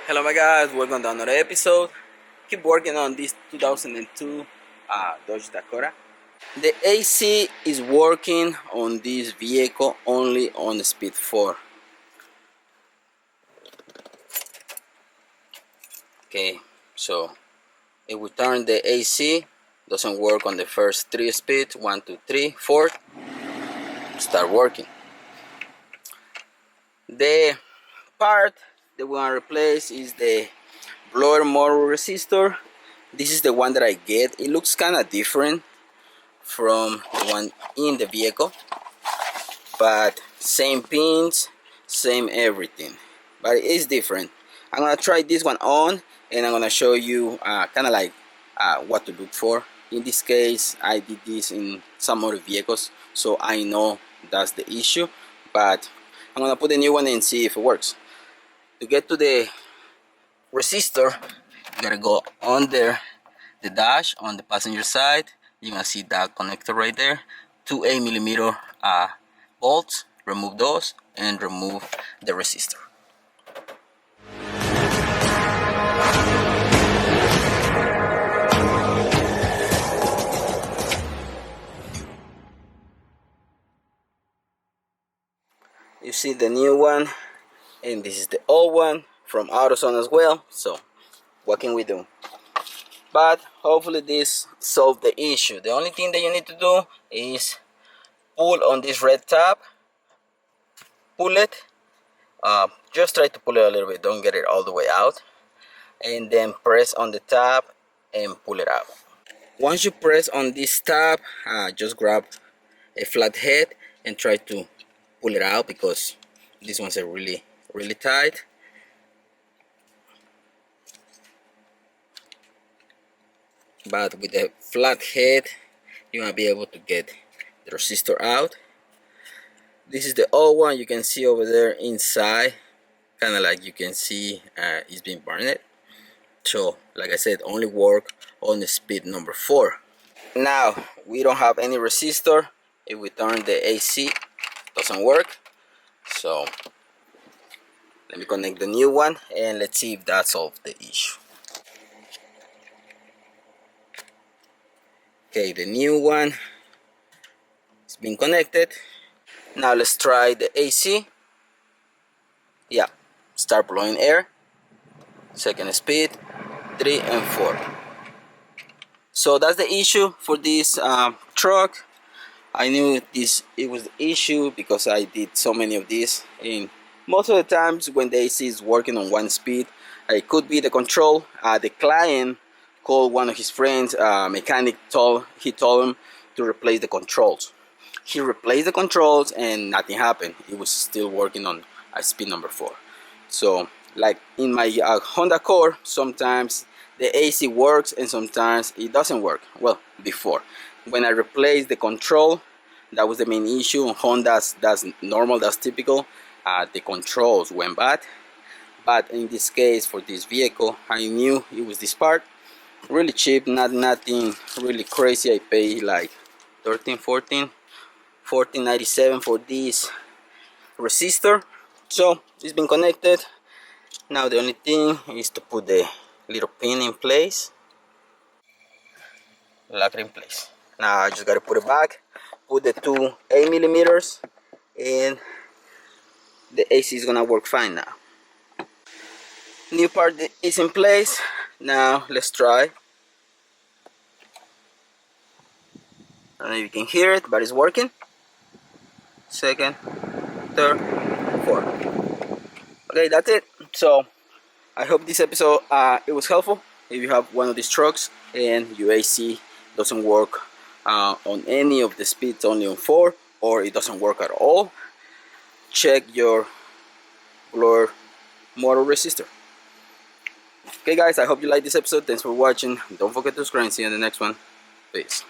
Hello my guys, welcome to another episode. Keep working on this 2002 Dodge Dakota. The AC is working on this vehicle only on the speed 4. Okay, so if we turn the AC, doesn't work on the first 3 speeds, 1, 2, 3, 4, start working. The part that we want to replace is the blower motor resistor. This is the one that I get. It looks kind of different from the one in the vehicle, but same pins, same everything, but it is different. I'm gonna try this one on and I'm gonna show you kind of like what to look for. In this case I did this in some other vehicles, so I know that's the issue, but I'm gonna put a new one and see if it works. To get to the resistor, you gotta go under the dash on the passenger side. You're gonna see that connector right there. 2 8mm bolts. Remove those and remove the resistor. You see the new one, and this is the old one from AutoZone as well. So what can we do? But hopefully this solved the issue. The only thing that you need to do is pull on this red tab. Pull it. Just try to pull it a little bit. Don't get it all the way out. And then press on the tab and pull it out. Once you press on this tab, just grab a flat head and try to pull it out, because these ones are really tight. But with a flat head you're gonna be able to get the resistor out. This is the old one. You can see over there inside, kind of like you can see it's been burned. So like I said, only work on the speed number 4. Now we don't have any resistor. If we turn the AC, doesn't work. So let me connect the new one and let's see if that solves the issue. Okay, the new one has been connected. Now let's try the AC. Yeah, start blowing air. Second speed, 3 and 4. So that's the issue for this truck. I knew it was the issue because I did so many of these, and most of the times when the AC is working on one speed, it could be the control. The client called one of his friends, mechanic, told him to replace the controls. He replaced the controls and nothing happened. It was still working on speed number 4. So like in my Honda Accord, sometimes the AC works and sometimes it doesn't work. Well, before, when I replaced the control, that was the main issue. On Hondas, that's normal, that's typical. The controls went bad. But in this case, for this vehicle, I knew it was this part. Really cheap, nothing really crazy. I paid like 13, 14, 14.97 for this resistor. So it's been connected. Now the only thing is to put the little pin in place, lock it in place. Now I just gotta put it back, put the 2 8mm, and the AC is gonna work fine now. New part is in place. Now let's try. I don't know if you can hear it, but it's working. Second, third, fourth. Okay, that's it. So I hope this episode it was helpful. If you have one of these trucks and your AC doesn't work on any of the speeds, only on 4, or it doesn't work at all, check your blower motor resistor. Okay guys, I hope you liked this episode. Thanks for watching. Don't forget to subscribe and see you in the next one. Peace.